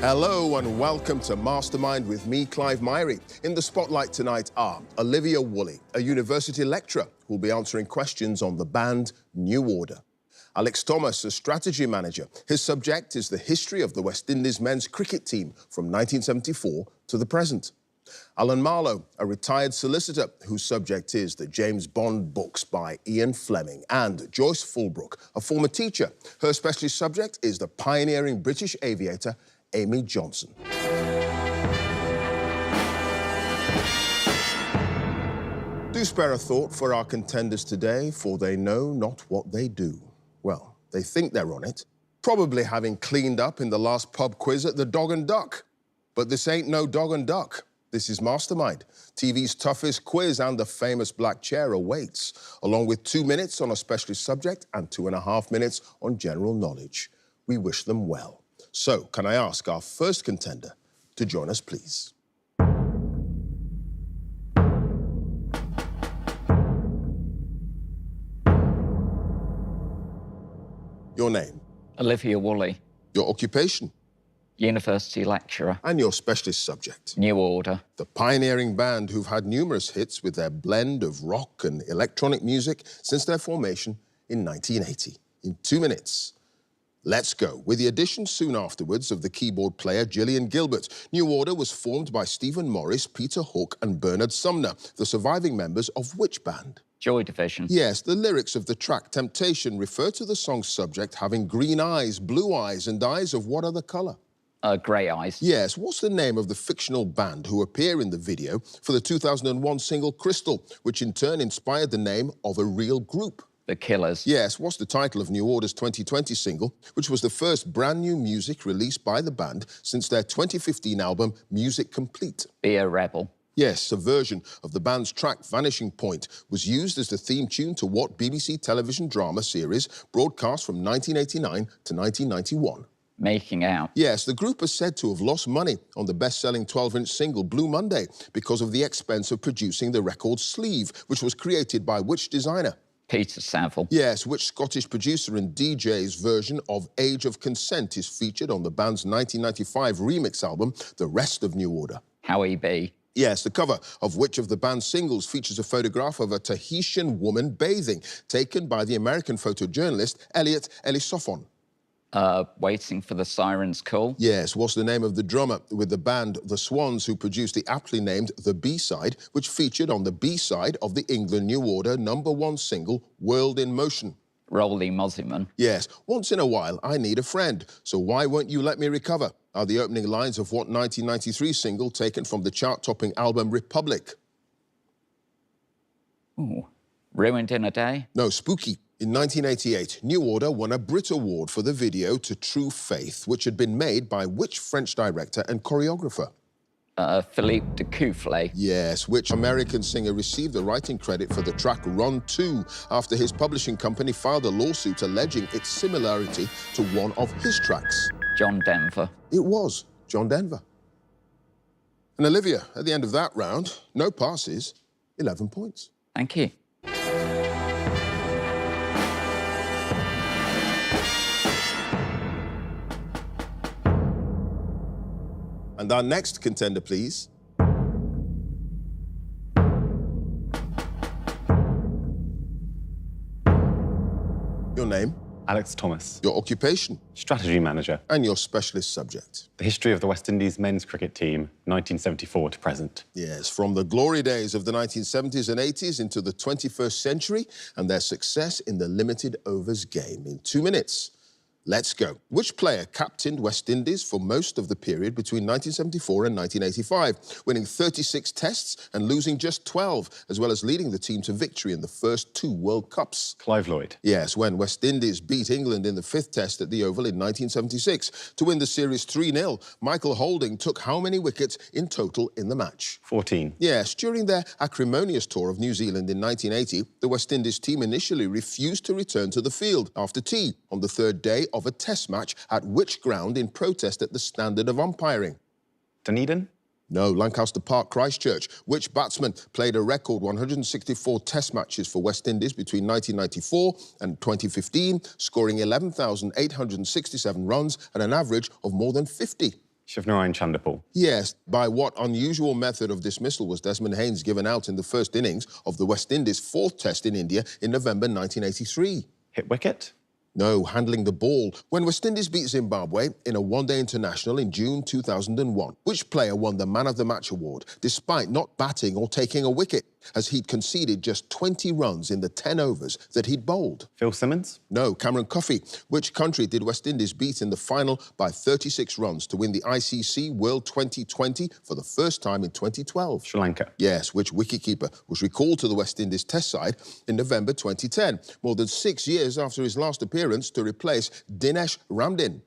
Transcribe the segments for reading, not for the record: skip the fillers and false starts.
Hello and welcome to Mastermind with me, Clive Myrie. In the spotlight tonight are Olivia Woolley, a university lecturer who will be answering questions on the band New Order. Alex Thomas, a strategy manager. His subject is the history of the West Indies men's cricket team from 1974 to the present. Alan Marlowe, a retired solicitor whose subject is the James Bond books by Ian Fleming. And Joyce Fulbrook, a former teacher. Her specialist subject is the pioneering British aviator Amy Johnson. Do spare a thought for our contenders today, for they know not what they do. Well, they think they're on it, probably having cleaned up in the last pub quiz at the Dog and Duck. But this ain't no Dog and Duck. This is Mastermind. TV's toughest quiz and the famous black chair awaits, along with 2 minutes on a specialist subject and 2.5 minutes on general knowledge. We wish them well. So, can I ask our first contender to join us, please? Your name? Olivia Woolley. Your occupation? University lecturer. And your specialist subject? New Order. The pioneering band who've had numerous hits with their blend of rock and electronic music since their formation in 1980. In 2 minutes. Let's go. With the addition soon afterwards of the keyboard player Gillian Gilbert, New Order was formed by Stephen Morris, Peter Hook and Bernard Sumner, the surviving members of which band? Joy Division. Yes, the lyrics of the track Temptation refer to the song's subject having green eyes, blue eyes and eyes of what other colour? Grey eyes. Yes, what's the name of the fictional band who appear in the video for the 2001 single Crystal, which in turn inspired the name of a real group? The Killers. Yes, what's the title of New Order's 2020 single, which was the first brand new music released by the band since their 2015 album Music Complete? Be a Rebel. Yes, a version of the band's track Vanishing Point was used as the theme tune to what BBC television drama series broadcast from 1989 to 1991? Making Out. Yes, the group is said to have lost money on the best-selling 12-inch single Blue Monday because of the expense of producing the record's sleeve, which was created by which designer? Peter Saville. Yes, which Scottish producer and DJ's version of Age of Consent is featured on the band's 1995 remix album, The Rest of New Order? Howie B. Yes, the cover of which of the band's singles features a photograph of a Tahitian woman bathing, taken by the American photojournalist Elliot Elisofon? Waiting for the Siren's Call. Yes, what's the name of the drummer with the band The Swans who produced the aptly named The B-Side, which featured on the B-side of the England New Order #1 single, World in Motion? Rolly Mosiman. Yes, once in a while I need a friend, so why won't you let me recover? Are the opening lines of what 1993 single taken from the chart-topping album Republic? Ooh. Ruined in a Day? No, Spooky. In 1988, New Order won a Brit Award for the video to True Faith, which had been made by which French director and choreographer? Philippe de Coufflet. Yes, which American singer received the writing credit for the track Run 2 after his publishing company filed a lawsuit alleging its similarity to one of his tracks? John Denver. It was John Denver. And Olivia, at the end of that round, no passes, 11 points. Thank you. And our next contender, please. Your name? Alex Thomas. Your occupation? Strategy manager. And your specialist subject? The history of the West Indies men's cricket team, 1974 to present. Yes, from the glory days of the 1970s and 80s into the 21st century and their success in the limited overs game. In 2 minutes, let's go. Which player captained West Indies for most of the period between 1974 and 1985, winning 36 tests and losing just 12, as well as leading the team to victory in the first 2 World Cups? Clive Lloyd. Yes, when West Indies beat England in the 5th test at the Oval in 1976 to win the series 3-0, Michael Holding took how many wickets in total in the match? 14. Yes, during their acrimonious tour of New Zealand in 1980, the West Indies team initially refused to return to the field after tea on the 3rd day of a test match at which ground in protest at the standard of umpiring? Dunedin? No, Lancaster Park, Christchurch. Which batsman played a record 164 test matches for West Indies between 1994 and 2015, scoring 11,867 runs at an average of more than 50? Shivnarine Chanderpaul. Yes, by what unusual method of dismissal was Desmond Haynes given out in the first innings of the West Indies' fourth test in India in November 1983? Hit wicket. No, handling the ball. When West Indies beat Zimbabwe in a one-day international in June 2001, which player won the Man of the Match award despite not batting or taking a wicket, as he'd conceded just 20 runs in the 10 overs that he'd bowled? Phil Simmons. No, Cameron Coffey. Which country did West Indies beat in the final by 36 runs to win the ICC World 2020 for the first time in 2012? Sri Lanka. Yes, which wicketkeeper was recalled to the West Indies Test side in November 2010, more than 6 years after his last appearance, to replace Dinesh Ramdin?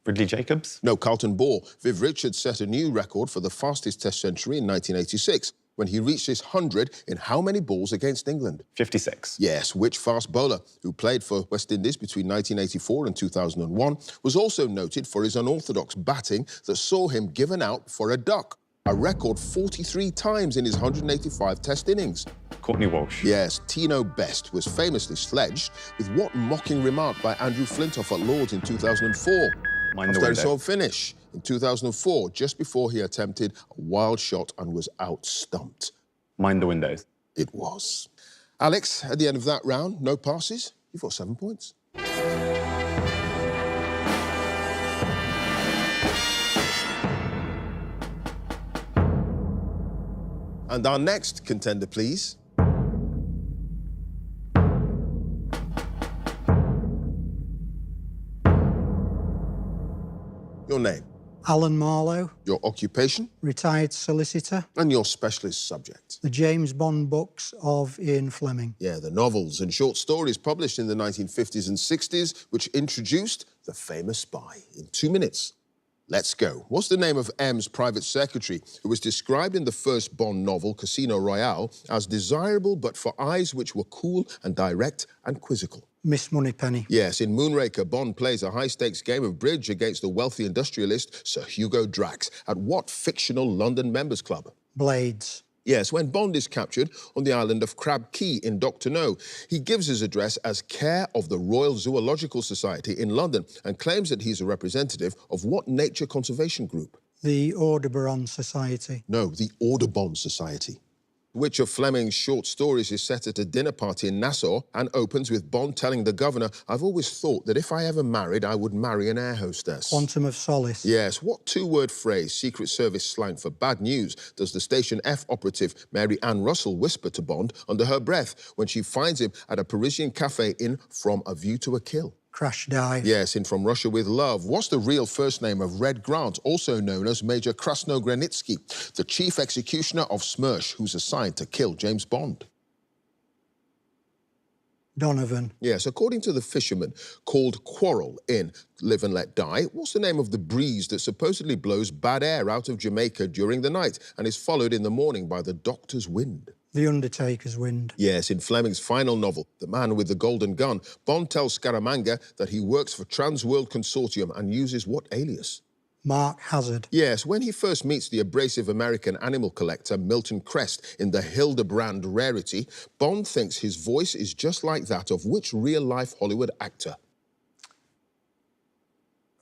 Ridley Jacobs. No, Carlton Ball. Viv Richards set a new record for the fastest Test century in 1986, when he reached his 100 in how many balls against England? 56. Yes, which fast bowler, who played for West Indies between 1984 and 2001, was also noted for his unorthodox batting that saw him given out for a duck, a record 43 times in his 185 Test innings. Courtney Walsh. Yes, Tino Best was famously sledged with what mocking remark by Andrew Flintoff at Lord's in 2004? Mind the After his window. whole finish in 2004, just before he attempted a wild shot and was out-stumped. Mind the windows. It was. Alex, at the end of that round, no passes. You've got 7 points. And our next contender, please. Your name, Alan Marlowe, your occupation, retired solicitor. and your specialist subject. The James Bond books of Ian Fleming. Yeah, the novels and short stories published in the 1950s and 60s, which introduced the famous spy. In 2 minutes, let's go. What's the name of M's private secretary, who was described in the first Bond novel, Casino Royale, as desirable but for eyes which were cool and direct and quizzical? Miss Moneypenny. Yes, in Moonraker, Bond plays a high-stakes game of bridge against the wealthy industrialist Sir Hugo Drax at what fictional London members club? Blades. Yes, when Bond is captured on the island of Crab Key in Dr. No, he gives his address as care of the Royal Zoological Society in London and claims that he's a representative of what nature conservation group? The Audubon Society. No, the Audubon Society. Which of Fleming's short stories is set at a dinner party in Nassau and opens with Bond telling the governor, "I've always thought that if I ever married, I would marry an air hostess"? Quantum of Solace. Yes, what two-word phrase, Secret Service slang for bad news, does the Station F operative Mary Ann Russell whisper to Bond under her breath when she finds him at a Parisian cafe in From a View to a Kill? Crash Dive. Yes, in From Russia with Love. What's the real first name of Red Grant, also known as Major Krasnogranitsky, the chief executioner of SMERSH, who's assigned to kill James Bond? Donovan. Yes, according to the fisherman called Quarrel in Live and Let Die, what's the name of the breeze that supposedly blows bad air out of Jamaica during the night and is followed in the morning by the doctor's wind? The Undertaker's Wind. Yes, in Fleming's final novel, The Man with the Golden Gun, Bond tells Scaramanga that he works for Trans World Consortium and uses what alias? Mark Hazard. Yes, when he first meets the abrasive American animal collector Milton Crest in the Hildebrand Rarity, Bond thinks his voice is just like that of which real-life Hollywood actor?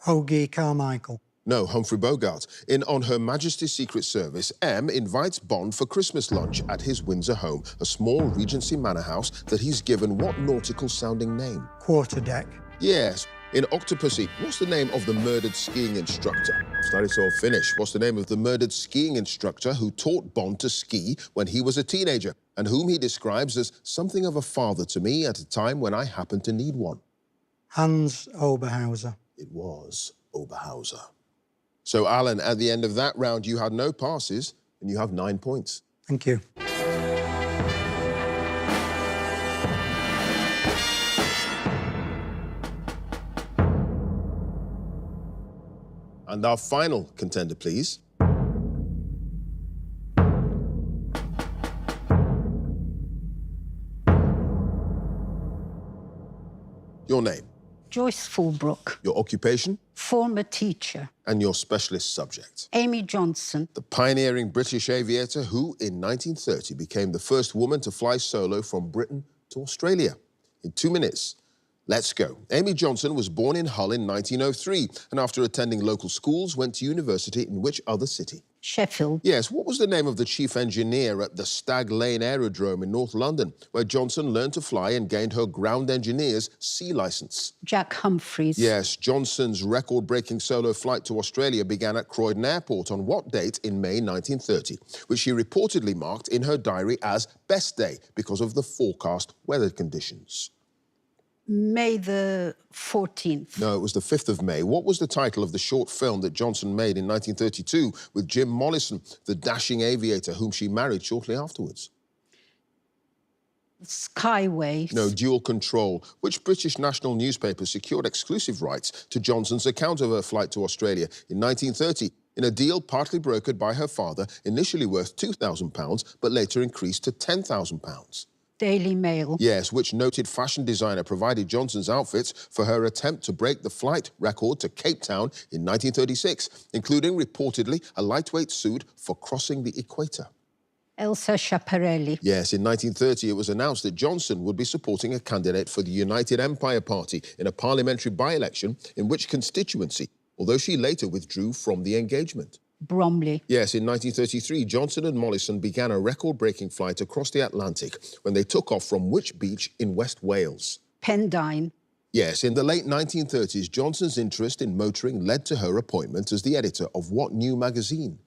Hoagie Carmichael. No, Humphrey Bogart. In On Her Majesty's Secret Service, M invites Bond for Christmas lunch at his Windsor home, a small Regency manor house that he's given what nautical-sounding name? Quarterdeck. Yes. In Octopussy, what's the name of the murdered skiing instructor? Start it or finish. What's the name of the murdered skiing instructor who taught Bond to ski when he was a teenager and whom he describes as something of a father to me at a time when I happened to need one? Hans Oberhauser. It was Oberhauser. So, Alan, at the end of that round, you had no passes and you have 9 points. Thank you. And our final contender, please. Your name, Joyce Fulbrook, your occupation, former teacher. and your specialist subject. Amy Johnson, The pioneering British aviator who, in 1930, became the first woman to fly solo from Britain to Australia. In 2 minutes, Let's go. Amy Johnson was born in Hull in 1903 and after attending local schools went to university in which other city? Sheffield. Yes, what was the name of the chief engineer at the Stag Lane Aerodrome in North London, where Johnson learned to fly and gained her ground engineer's C licence? Jack Humphreys. Yes, Johnson's record-breaking solo flight to Australia began at Croydon Airport on what date in May 1930, which she reportedly marked in her diary as best day because of the forecast weather conditions? May the 14th. No, it was the 5th of May. What was the title of the short film that Johnson made in 1932 with Jim Mollison, the dashing aviator whom she married shortly afterwards? Skyways. No, Dual Control. Which British national newspaper secured exclusive rights to Johnson's account of her flight to Australia in 1930 in a deal partly brokered by her father, initially worth £2,000, but later increased to £10,000? Daily Mail. Yes, which noted fashion designer provided Johnson's outfits for her attempt to break the flight record to Cape Town in 1936, including reportedly a lightweight suit for crossing the equator? Elsa Schiaparelli. Yes, in 1930 it was announced that Johnson would be supporting a candidate for the United Empire Party in a parliamentary by-election in which constituency, although she later withdrew from the engagement? Bromley. Yes, in 1933, Johnson and Mollison began a record-breaking flight across the Atlantic when they took off from which beach in West Wales? Pendine. Yes, in the late 1930s, Johnson's interest in motoring led to her appointment as the editor of what new magazine?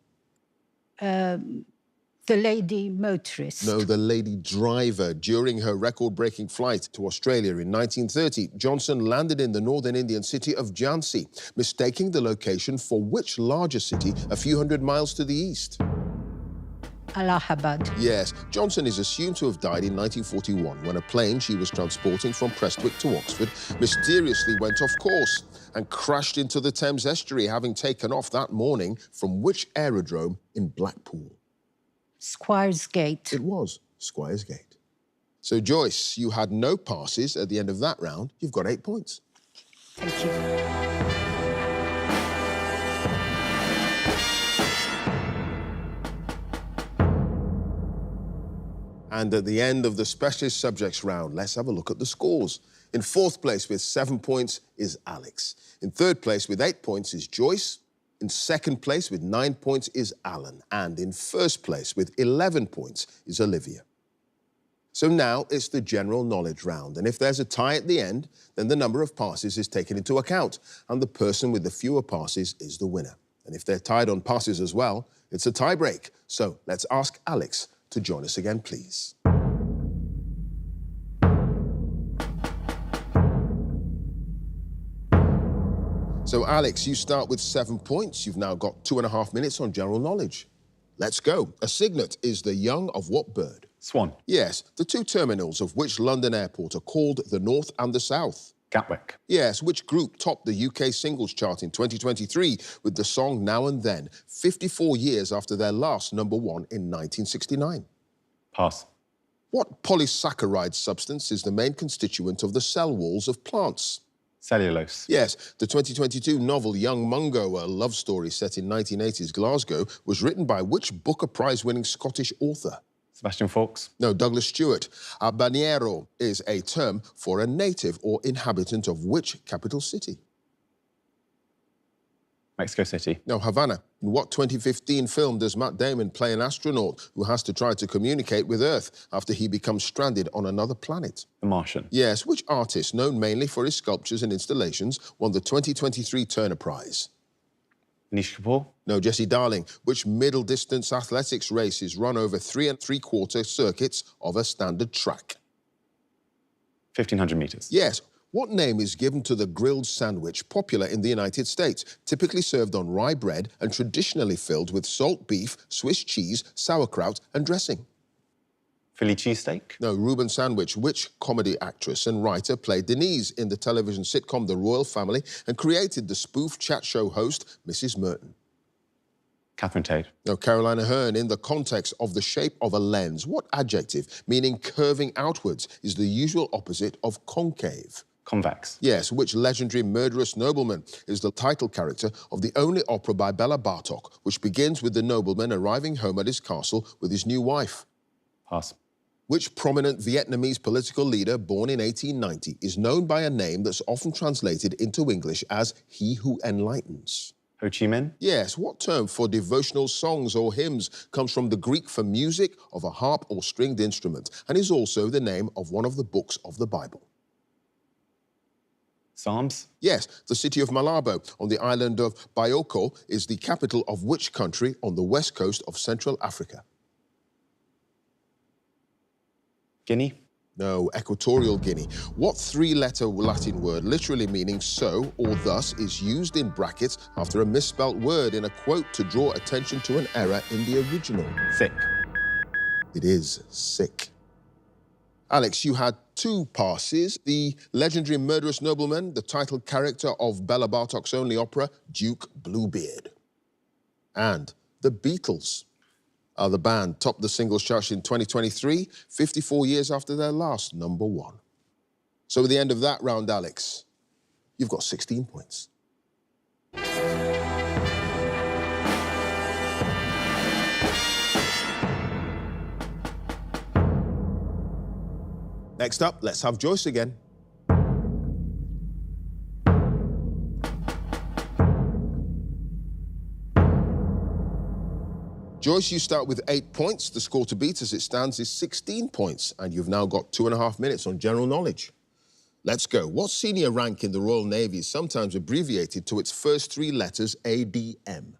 The Lady Motorist. No, the Lady Driver. During her record-breaking flight to Australia in 1930, Johnson landed in the northern Indian city of Jhansi, mistaking the location for which larger city a few hundred miles to the east? Allahabad. Yes, Johnson is assumed to have died in 1941 when a plane she was transporting from Prestwick to Oxford mysteriously went off course and crashed into the Thames estuary, having taken off that morning from which aerodrome in Blackpool? Squires Gate. It was Squires Gate. So, Joyce, you had no passes at the end of that round. You've got 8 points. Thank you. And at the end of the specialist subjects round, let's have a look at the scores. In 4th place with 7 points is Alex. In 3rd place with 8 points is Joyce. In 2nd place with 9 points is Alan. And in 1st place with 11 points is Olivia. So now it's the general knowledge round. And if there's a tie at the end, then the number of passes is taken into account. And the person with the fewer passes is the winner. And if they're tied on passes as well, it's a tie break. So let's ask Alex to join us again, please. So, Alex, you start with 7 points. You've now got 2.5 minutes on general knowledge. Let's go. A cygnet is the young of what bird? Swan. Yes. The 2 terminals of which London airport are called the North and the South? Gatwick. Yes. Which group topped the UK singles chart in 2023 with the song Now and Then, 54 years after their last #1 in 1969? Pass. What polysaccharide substance is the main constituent of the cell walls of plants? Cellulose. Yes, the 2022 novel Young Mungo, a love story set in 1980s Glasgow, was written by which Booker Prize-winning Scottish author? Sebastian Faulks. No, Douglas Stewart. Habanero is a term for a native or inhabitant of which capital city? Mexico City. No, Havana. In what 2015 film does Matt Damon play an astronaut who has to try to communicate with Earth after he becomes stranded on another planet? The Martian. Yes, which artist, known mainly for his sculptures and installations, won the 2023 Turner Prize? Anish Kapoor. No, Jesse Darling. Which middle-distance athletics race is run over 3 3/4 circuits of a standard track? 1,500 metres. Yes. What name is given to the grilled sandwich popular in the United States, typically served on rye bread and traditionally filled with salt beef, Swiss cheese, sauerkraut and dressing? Philly cheesesteak. No, Reuben sandwich. Which comedy actress and writer played Denise in the television sitcom The Royal Family and created the spoof chat show host Mrs. Merton? Catherine Tate. No, Carolina Hearn. In the context of the shape of a lens, what adjective, meaning curving outwards, is the usual opposite of concave? Convex. Yes, which legendary murderous nobleman is the title character of the only opera by Bela Bartok, which begins with the nobleman arriving home at his castle with his new wife? Pass. Which prominent Vietnamese political leader born in 1890 is known by a name that's often translated into English as He Who Enlightens? Ho Chi Minh? Yes, what term for devotional songs or hymns comes from the Greek for music of a harp or stringed instrument and is also the name of one of the books of the Bible? Psalms? Yes, the city of Malabo on the island of Bioko is the capital of which country on the west coast of Central Africa? Guinea? No, Equatorial Guinea. What three-letter Latin word literally meaning so or thus is used in brackets after a misspelt word in a quote to draw attention to an error in the original? Sick. It is sick. Alex, you had 2 passes. The legendary murderous nobleman, the title character of Bela Bartok's only opera, Duke Bluebeard. And the Beatles. The band topped the singles chart in 2023, 54 years after their last #1. So at the end of that round, Alex, you've got 16 points. Next up, let's have Joyce again. Joyce, you start with 8 points. The score to beat as it stands is 16 points, and you've now got 2.5 minutes on general knowledge. Let's go. What senior rank in the Royal Navy is sometimes abbreviated to its first 3 letters, ADM?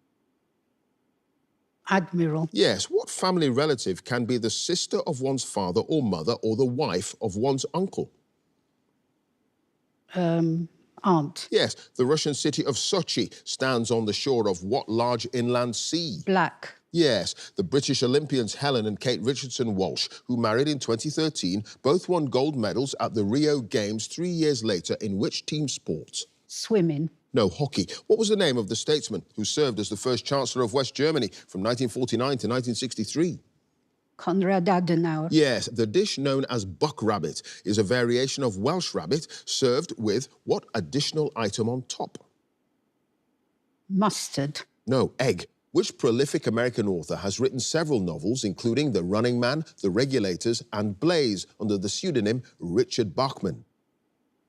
Admiral. Yes, what family relative can be the sister of one's father or mother or the wife of one's uncle? Aunt. Yes, the Russian city of Sochi stands on the shore of what large inland sea? Black. Yes, the British Olympians Helen and Kate Richardson Walsh, who married in 2013, both won gold medals at the Rio Games 3 years later in which team sport? Swimming. No, hockey. What was the name of the statesman who served as the first Chancellor of West Germany from 1949 to 1963? Konrad Adenauer. Yes, the dish known as buck rabbit is a variation of Welsh rabbit served with what additional item on top? Mustard. No, egg. Which prolific American author has written several novels, including The Running Man, The Regulators, and Blaze, under the pseudonym Richard Bachman?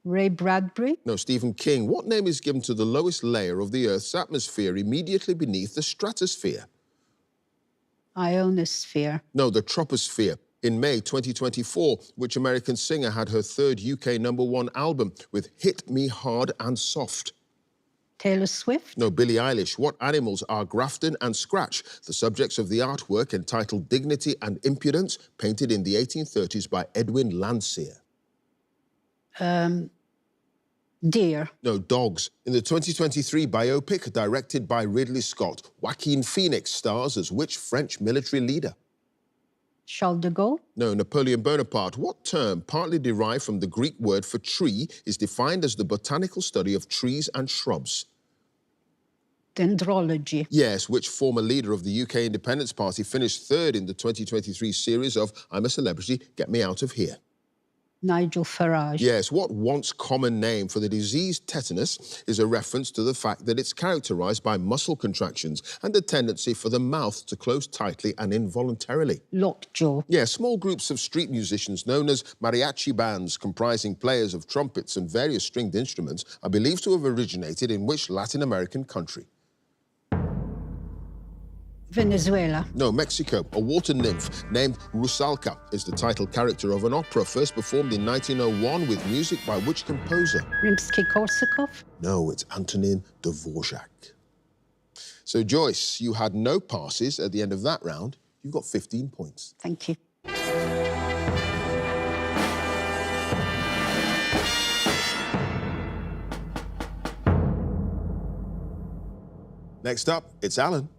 Ray Bradbury. No, Stephen King. What name is given to the lowest layer of the Earth's atmosphere immediately beneath the stratosphere? Ionosphere. No, the troposphere. In May 2024, which American singer had her 3rd UK #1 album with Hit Me Hard and Soft? Taylor Swift. No, Billie Eilish. What animals are Grafton and Scratch, the subjects of the artwork entitled Dignity and Impudence, painted in the 1830s by Edwin Landseer? Deer. No, dogs. In the 2023 biopic directed by Ridley Scott, Joaquin Phoenix stars as which French military leader? Charles de Gaulle. No, Napoleon Bonaparte. What term, partly derived from the Greek word for tree, is defined as the botanical study of trees and shrubs? Dendrology. Yes, which former leader of the UK Independence Party finished 3rd in the 2023 series of I'm a Celebrity, Get Me Out of Here? Nigel Farage. Yes, what once common name for the disease tetanus is a reference to the fact that it's characterized by muscle contractions and the tendency for the mouth to close tightly and involuntarily? Lockjaw. Yes, small groups of street musicians known as mariachi bands comprising players of trumpets and various stringed instruments are believed to have originated in which Latin American country? Venezuela. No, Mexico. A water nymph named Rusalka is the title character of an opera first performed in 1901 with music by which composer? Rimsky-Korsakov. No, it's Antonin Dvorak. So, Joyce, you had no passes at the end of that round. You've got 15 points. Thank you. Next up, it's Alan.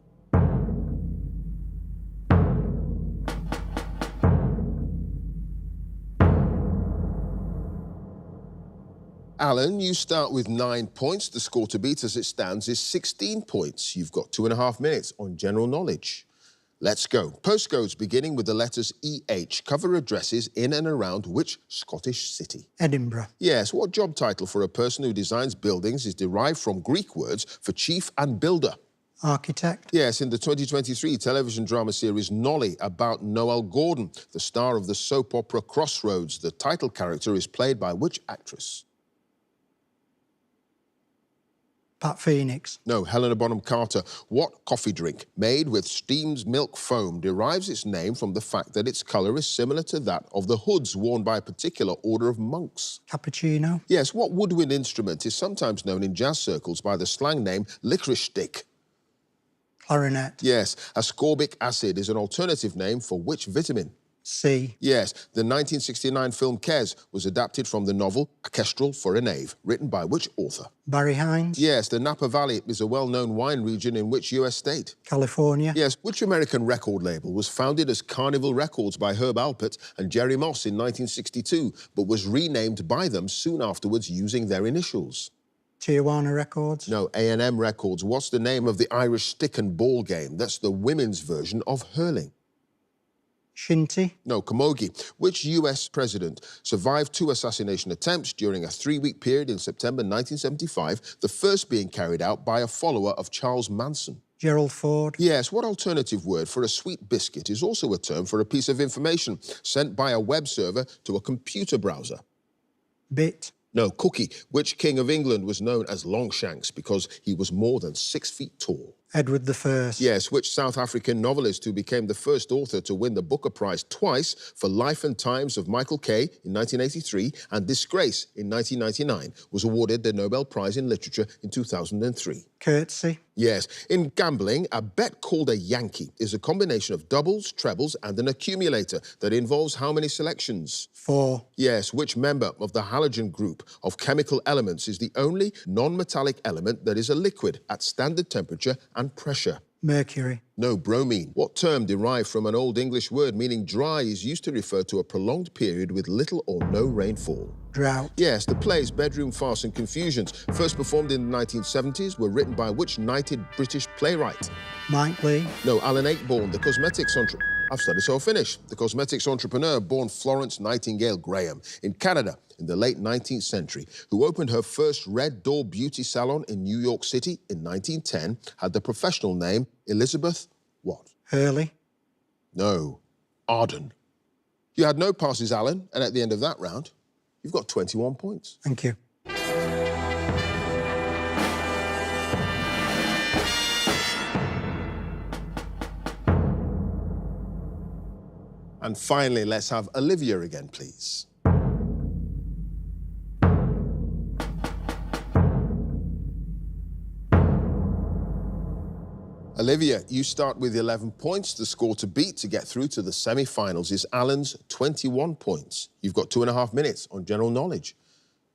Alan, you start with 9 points. The score to beat as it stands is 16 points. You've got 2.5 minutes on general knowledge. Let's go. Postcodes beginning with the letters EH cover addresses in and around which Scottish city? Edinburgh. Yes, what job title for a person who designs buildings is derived from Greek words for chief and builder? Architect. Yes, in the 2023 television drama series Nolly about Noel Gordon, the star of the soap opera Crossroads, the title character is played by which actress? Pat Phoenix. No, Helena Bonham Carter. What coffee drink made with steamed milk foam derives its name from the fact that its colour is similar to that of the hoods worn by a particular order of monks? Cappuccino. Yes, what woodwind instrument is sometimes known in jazz circles by the slang name licorice stick? Clarinet. Yes, ascorbic acid is an alternative name for which vitamin? C. Yes, the 1969 film Kes was adapted from the novel A Kestrel for a Knave, written by which author? Barry Hines. Yes, the Napa Valley is a well-known wine region in which US state? California. Yes, which American record label was founded as Carnival Records by Herb Alpert and Jerry Moss in 1962, but was renamed by them soon afterwards using their initials? Tijuana Records. No, A&M Records. What's the name of the Irish stick and ball game? That's the women's version of hurling. Shinty. No, Camogie. Which US president survived 2 assassination attempts during a 3-week period in September 1975, the first being carried out by a follower of Charles Manson? Gerald Ford. Yes, what alternative word for a sweet biscuit is also a term for a piece of information sent by a web server to a computer browser? Bit. No, cookie. Which king of England was known as Longshanks because he was more than 6 feet tall? Edward I. Yes, which South African novelist who became the first author to win the Booker Prize twice for Life and Times of Michael Kay in 1983 and Disgrace in 1999 was awarded the Nobel Prize in Literature in 2003? Curtsy. Yes, in gambling, a bet called a Yankee is a combination of doubles, trebles and an accumulator that involves how many selections? 4. Yes, which member of the halogen group of chemical elements is the only non-metallic element that is a liquid at standard temperature and pressure? Mercury. No, bromine. What term derived from an Old English word meaning dry is used to refer to a prolonged period with little or no rainfall? Drought. Yes, the plays Bedroom Farce and Confusions, first performed in the 1970s, were written by which knighted British playwright? Mike Lee. No, Alan Ayckbourn, the cosmetics entrepreneur. I've studied so I'll finish. The cosmetics entrepreneur born Florence Nightingale Graham in Canada in the late 19th century, who opened her first Red Door beauty salon in New York City in 1910, had the professional name Elizabeth what? Hurley. No, Arden. You had no passes, Alan, and at the end of that round, you've got 21 points. Thank you. And finally, let's have Olivia again, please. Olivia, you start with 11 points. The score to beat to get through to the semi-finals is Alan's 21 points. You've got 2.5 minutes on general knowledge.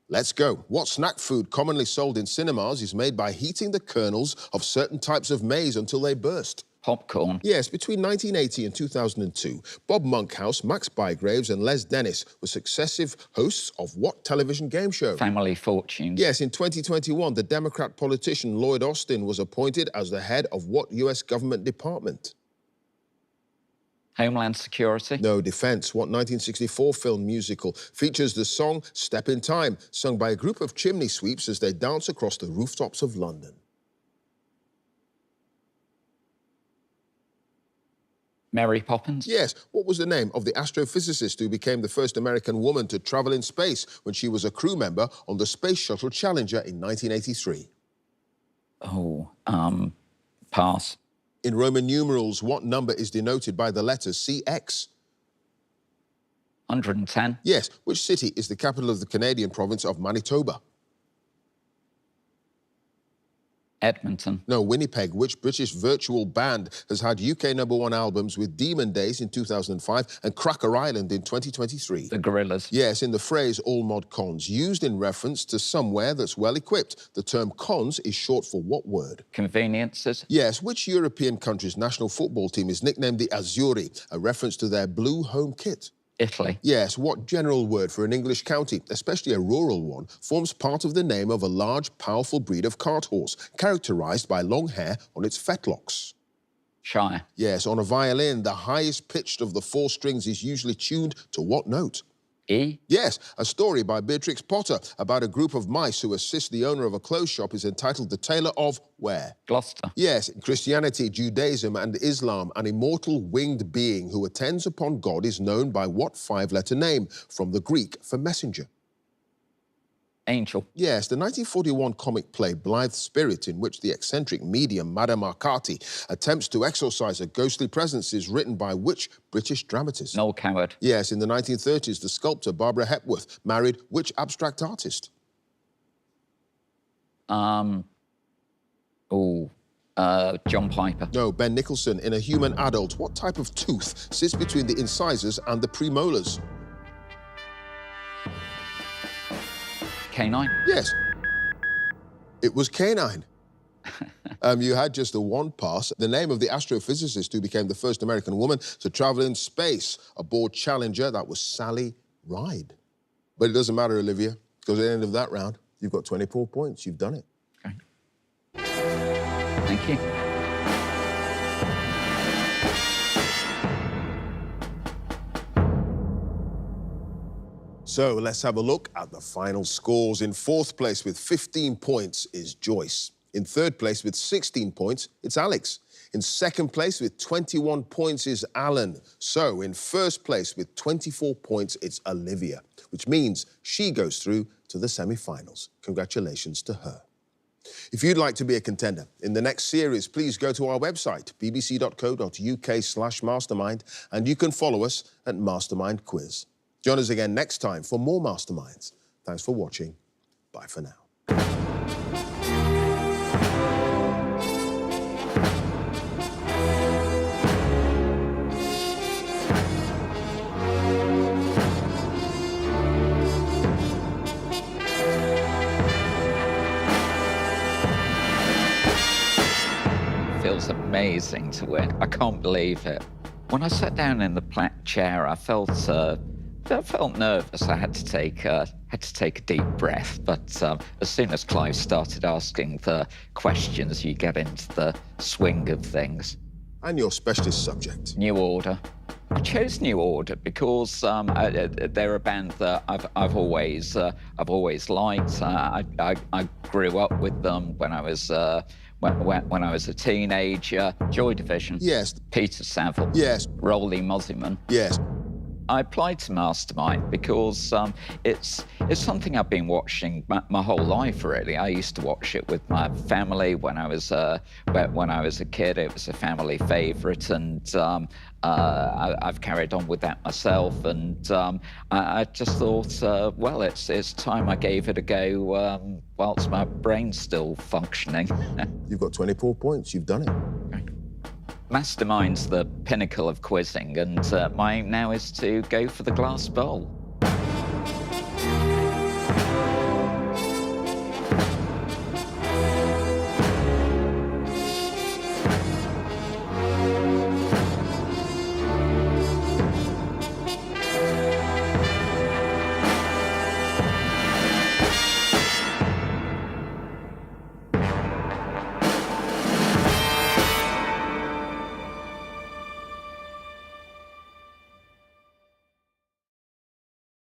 Let's go. What snack food commonly sold in cinemas is made by heating the kernels of certain types of maize until they burst? Popcorn. Yes, between 1980 and 2002, Bob Monkhouse, Max Bygraves and Les Dennis were successive hosts of what television game show? Family Fortunes. Yes, in 2021, the Democrat politician Lloyd Austin was appointed as the head of what US government department? Homeland Security. No, Defense. What 1964 film musical features the song Step in Time, sung by a group of chimney sweeps as they dance across the rooftops of London? Mary Poppins. Yes. What was the name of the astrophysicist who became the first American woman to travel in space when she was a crew member on the Space Shuttle Challenger in 1983? Oh, pass. In Roman numerals, what number is denoted by the letters CX? 110. Yes. Which city is the capital of the Canadian province of Manitoba? Edmonton. No, Winnipeg. Which British virtual band has had UK #1 albums with Demon Days in 2005 and Cracker Island in 2023? The Gorillas. Yes, in the phrase all mod cons, used in reference to somewhere that's well equipped. The term cons is short for what word? Conveniences. Yes, which European country's national football team is nicknamed the Azzurri, a reference to their blue home kit? Italy. Yes, what general word for an English county, especially a rural one, forms part of the name of a large, powerful breed of cart horse, characterised by long hair on its fetlocks? Shire. Yes, on a violin, the highest pitched of the 4 strings is usually tuned to what note? E. Yes, a story by Beatrix Potter about a group of mice who assist the owner of a clothes shop is entitled The Tailor of where? Gloucester. Yes, in Christianity, Judaism and Islam, an immortal winged being who attends upon God is known by what five-letter name? From the Greek for messenger. Angel. Yes, the 1941 comic play Blithe Spirit, in which the eccentric medium Madame Arcati attempts to exorcise a ghostly presence, is written by which British dramatist? Noel Coward. Yes, in the 1930s, the sculptor Barbara Hepworth married which abstract artist? John Piper. No, Ben Nicholson. In a human adult, what type of tooth sits between the incisors and the premolars? Canine. Yes, it was canine. You had just a one pass. The name of the astrophysicist who became the first American woman to travel in space aboard Challenger, that was Sally Ride. But it doesn't matter, Olivia, because at the end of that round, you've got 24 points. You've done it. Okay. Thank you. So let's have a look at the final scores. In fourth place with 15 points is Joyce. In third place with 16 points, it's Alex. In second place with 21 points is Alan. So in first place with 24 points, it's Olivia, which means she goes through to the semi-finals. Congratulations to her. If you'd like to be a contender in the next series, please go to our website, bbc.co.uk/mastermind, and you can follow us at Mastermind Quiz. Join us again next time for more Masterminds. Thanks for watching. Bye for now. Feels amazing to win. I can't believe it. When I sat down in the chair, I felt nervous. I had to take a deep breath. But as soon as Clive started asking the questions, you get into the swing of things. And your specialist subject? New Order. I chose New Order because they're a band that I've always liked. I grew up with them when I was when I was a teenager. Joy Division. Yes. Peter Saville. Yes. Rolly Muzzyman. Yes. I applied to Mastermind because it's something I've been watching my whole life, really. I used to watch it with my family when I was a kid. It was a family favourite, and I've carried on with that myself. And I just thought, well, it's time I gave it a go whilst my brain's still functioning. You've got 24 points. You've done it. Mastermind's the pinnacle of quizzing, and my aim now is to go for the glass bowl.